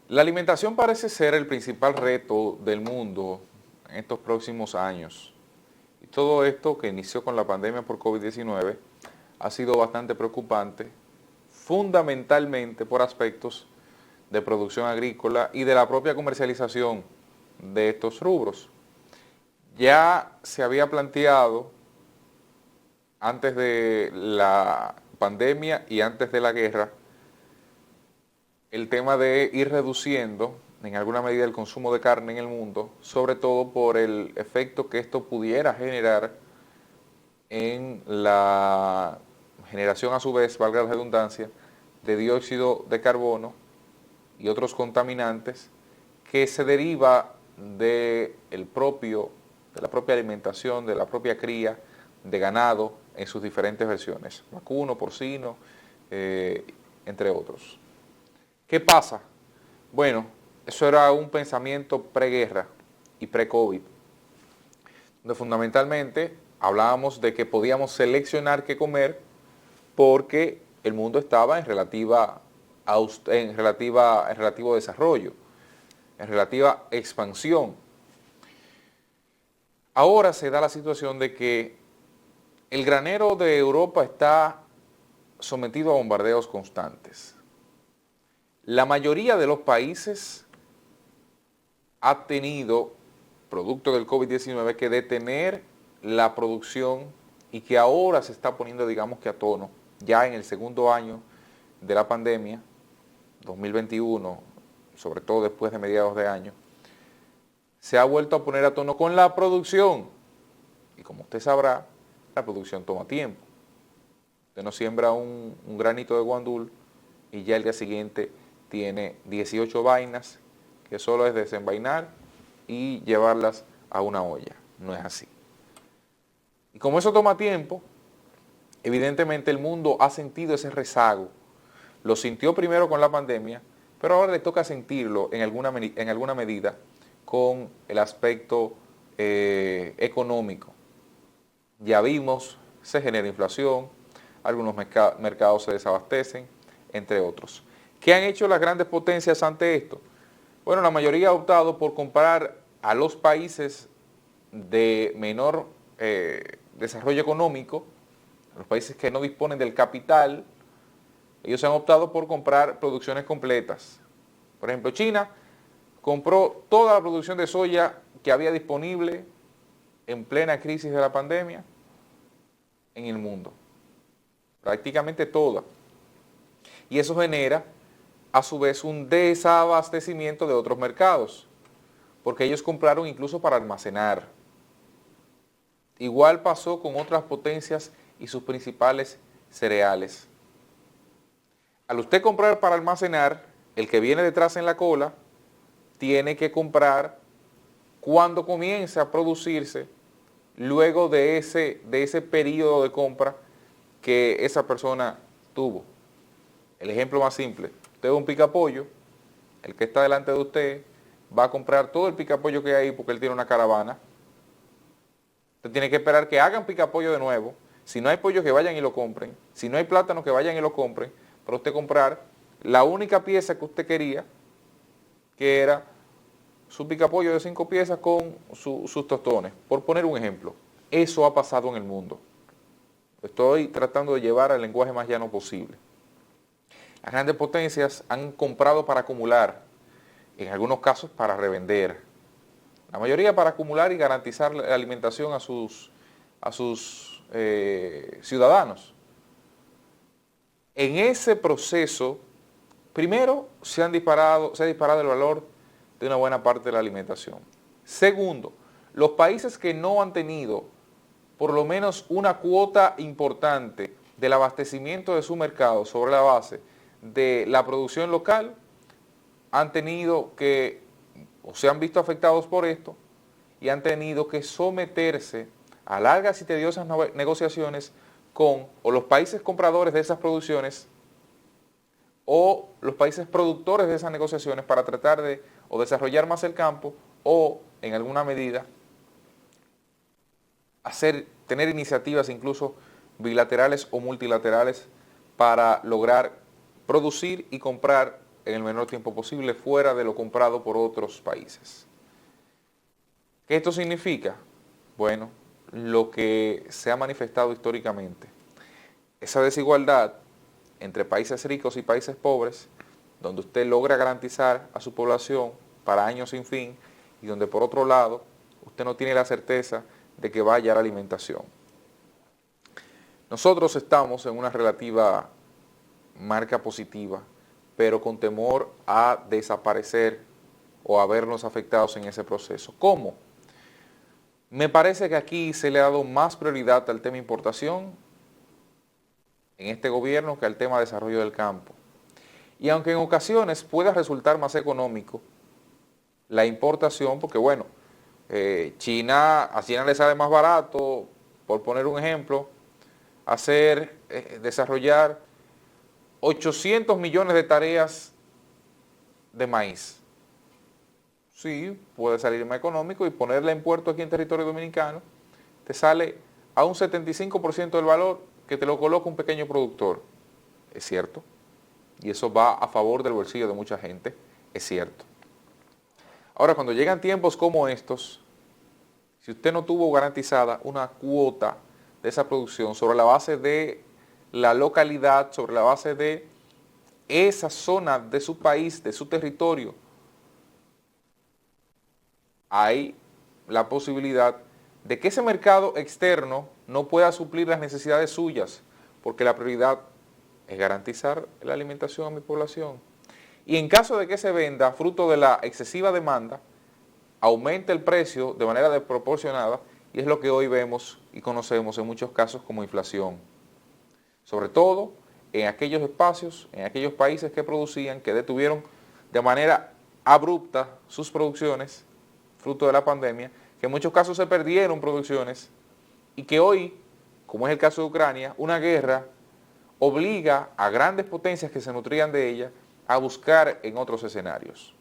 La alimentación parece ser el principal reto del mundo en estos próximos años. Y todo esto que inició con la pandemia por COVID-19 ha sido bastante preocupante, fundamentalmente por aspectos de producción agrícola y de la propia comercialización de estos rubros. Ya se había planteado antes de la pandemia y antes de la guerra el tema de ir reduciendo en alguna medida el consumo de carne en el mundo, sobre todo por el efecto que esto pudiera generar en la generación a su vez, valga la redundancia, de dióxido de carbono y otros contaminantes que se deriva de la propia alimentación, de la propia cría de ganado en sus diferentes versiones, vacuno, porcino, entre otros. ¿Qué pasa? Bueno, eso era un pensamiento preguerra y pre-COVID, donde fundamentalmente hablábamos de que podíamos seleccionar qué comer porque el mundo estaba en relativo desarrollo, en relativa expansión. Ahora se da la situación de que el granero de Europa está sometido a bombardeos constantes. La mayoría de los países ha tenido, producto del COVID-19, que detener la producción y que ahora se está poniendo, digamos que a tono, ya en el segundo año de la pandemia, 2021, sobre todo después de mediados de año, se ha vuelto a poner a tono con la producción. Y como usted sabrá, la producción toma tiempo. Usted no siembra un granito de guandul y ya el día siguiente tiene 18 vainas que solo es desenvainar y llevarlas a una olla. No es así. Y como eso toma tiempo, evidentemente el mundo ha sentido ese rezago. Lo sintió primero con la pandemia, pero ahora le toca sentirlo en alguna medida con el aspecto económico. Ya vimos, se genera inflación, algunos mercados se desabastecen, entre otros. ¿Qué han hecho las grandes potencias ante esto? Bueno, la mayoría ha optado por comprar a los países de menor desarrollo económico, los países que no disponen del capital. Ellos han optado por comprar producciones completas. Por ejemplo, China compró toda la producción de soya que había disponible en plena crisis de la pandemia en el mundo. Prácticamente toda. Y eso genera, a su vez, un desabastecimiento de otros mercados, porque ellos compraron incluso para almacenar. Igual pasó con otras potencias y sus principales cereales. Al usted comprar para almacenar, el que viene detrás en la cola tiene que comprar cuando comience a producirse, luego de ese periodo de compra que esa persona tuvo. El ejemplo más simple, usted es un picapollo, el que está delante de usted va a comprar todo el picapollo que hay porque él tiene una caravana. Usted tiene que esperar que hagan picapollo de nuevo. Si no hay pollo, que vayan y lo compren. Si no hay plátano, que vayan y lo compren, para usted comprar la única pieza que usted quería, que era su picapollo de 5 piezas con sus tostones, por poner un ejemplo. Eso ha pasado en el mundo. Estoy tratando de llevar al lenguaje más llano posible. Las grandes potencias han comprado para acumular, en algunos casos para revender. La mayoría para acumular y garantizar la alimentación a sus ciudadanos. En ese proceso, primero, se ha disparado el valor de una buena parte de la alimentación. Segundo, los países que no han tenido por lo menos una cuota importante del abastecimiento de su mercado sobre la base de la producción local, han tenido que, o se han visto afectados por esto, y han tenido que someterse a largas y tediosas negociaciones con o los países compradores de esas producciones o los países productores de esas negociaciones para tratar de o desarrollar más el campo o, en alguna medida, tener iniciativas incluso bilaterales o multilaterales para lograr producir y comprar en el menor tiempo posible fuera de lo comprado por otros países. ¿Qué esto significa? Bueno, lo que se ha manifestado históricamente, esa desigualdad entre países ricos y países pobres, donde usted logra garantizar a su población para años sin fin y donde por otro lado usted no tiene la certeza de que vaya a la alimentación. Nosotros estamos en una relativa marca positiva, pero con temor a desaparecer o a vernos afectados en ese proceso. ¿Cómo? Me parece que aquí se le ha dado más prioridad al tema importación en este gobierno que al tema desarrollo del campo. Y aunque en ocasiones pueda resultar más económico la importación, porque bueno, a China le sale más barato, por poner un ejemplo, desarrollar 800 millones de tareas de maíz. Sí, puede salir más económico y ponerla en puerto aquí en territorio dominicano, te sale a un 75% del valor que te lo coloca un pequeño productor. Es cierto. Y eso va a favor del bolsillo de mucha gente. Es cierto. Ahora, cuando llegan tiempos como estos, si usted no tuvo garantizada una cuota de esa producción sobre la base de la localidad, sobre la base de esa zona de su país, de su territorio, hay la posibilidad de que ese mercado externo no pueda suplir las necesidades suyas, porque la prioridad es garantizar la alimentación a mi población. Y en caso de que se venda, fruto de la excesiva demanda, aumente el precio de manera desproporcionada, y es lo que hoy vemos y conocemos en muchos casos como inflación. Sobre todo en aquellos espacios, en aquellos países que producían, que detuvieron de manera abrupta sus producciones, fruto de la pandemia, que en muchos casos se perdieron producciones y que hoy, como es el caso de Ucrania, una guerra obliga a grandes potencias que se nutrían de ella a buscar en otros escenarios.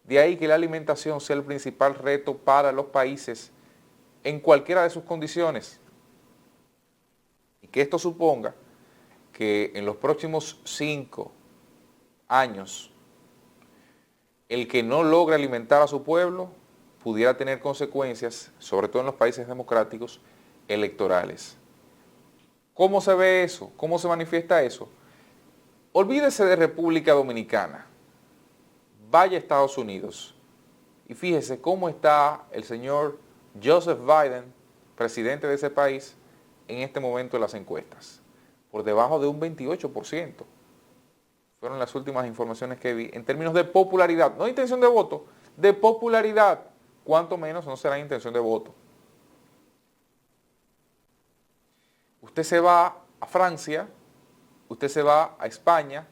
De ahí que la alimentación sea el principal reto para los países en cualquiera de sus condiciones y que esto suponga que en los próximos 5 años el que no logre alimentar a su pueblo pudiera tener consecuencias, sobre todo en los países democráticos, electorales. ¿Cómo se ve eso? ¿Cómo se manifiesta eso? Olvídese de República Dominicana, vaya a Estados Unidos y fíjese cómo está el señor Joseph Biden, presidente de ese país, en este momento en las encuestas, por debajo de un 28%. Fueron las últimas informaciones que vi en términos de popularidad, no intención de voto, de popularidad, cuanto menos no será intención de voto. Usted se va a Francia, usted se va a España,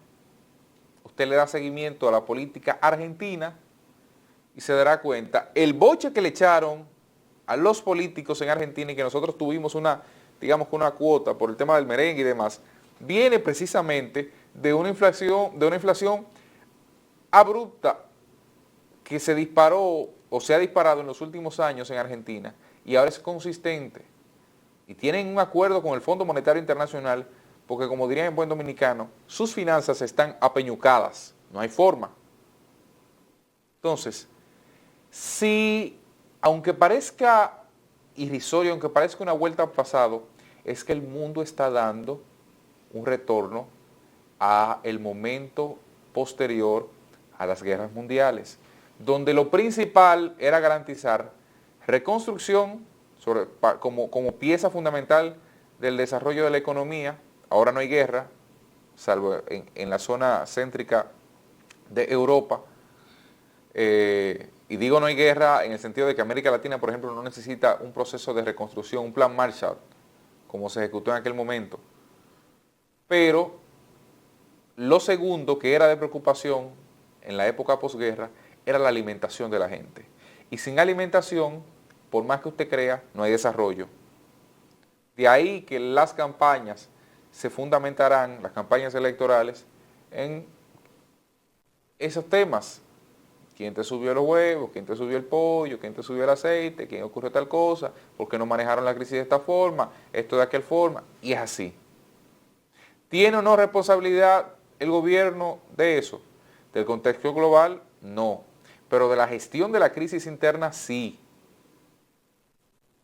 usted le da seguimiento a la política argentina y se dará cuenta el boche que le echaron a los políticos en Argentina y que nosotros tuvimos digamos que una cuota por el tema del merengue y demás, viene precisamente de una inflación abrupta que se disparó o se ha disparado en los últimos años en Argentina y ahora es consistente. Y tienen un acuerdo con el Fondo Monetario Internacional porque, como dirían en buen dominicano, sus finanzas están apeñucadas, no hay forma. Entonces, si, aunque parezca irrisorio, aunque parezca una vuelta al pasado, es que el mundo está dando un retorno a el momento posterior a las guerras mundiales, donde lo principal era garantizar reconstrucción como pieza fundamental del desarrollo de la economía. Ahora no hay guerra, salvo en la zona céntrica de Europa, y digo no hay guerra en el sentido de que América Latina, por ejemplo, no necesita un proceso de reconstrucción, un plan Marshall, como se ejecutó en aquel momento. Pero lo segundo que era de preocupación en la época posguerra era la alimentación de la gente. Y sin alimentación, por más que usted crea, no hay desarrollo. De ahí que las campañas se fundamentarán, las campañas electorales, en esos temas. ¿Quién te subió los huevos? ¿Quién te subió el pollo? ¿Quién te subió el aceite? ¿Quién ocurrió tal cosa? ¿Por qué no manejaron la crisis de esta forma? Esto de aquel forma. Y es así. ¿Tiene o no responsabilidad el gobierno de eso? Del contexto global, no. Pero de la gestión de la crisis interna, sí.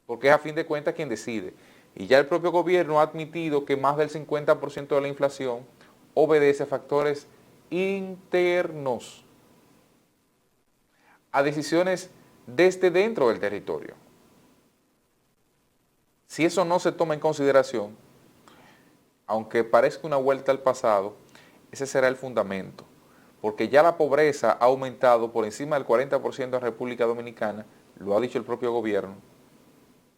Porque es a fin de cuentas quien decide. Y ya el propio gobierno ha admitido que más del 50% de la inflación obedece a factores internos, a decisiones desde dentro del territorio. Si eso no se toma en consideración, aunque parezca una vuelta al pasado, ese será el fundamento, porque ya la pobreza ha aumentado por encima del 40% en República Dominicana, lo ha dicho el propio gobierno,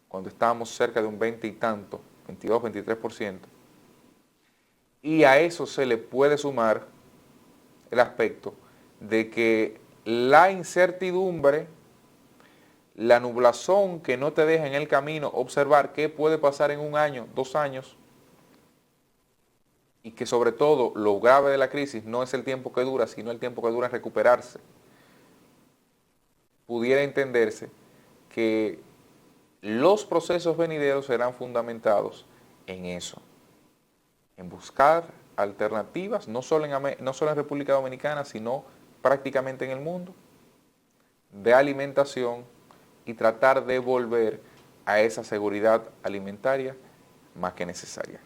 cuando estábamos cerca de un 20 y tanto, 22, 23%, y a eso se le puede sumar el aspecto de que la incertidumbre, la nublazón que no te deja en el camino observar qué puede pasar en un año, 2 años, y que sobre todo lo grave de la crisis no es el tiempo que dura, sino el tiempo que dura en recuperarse, pudiera entenderse que los procesos venideros serán fundamentados en eso, en buscar alternativas, no solo en República Dominicana, sino prácticamente en el mundo, de alimentación y tratar de volver a esa seguridad alimentaria más que necesaria.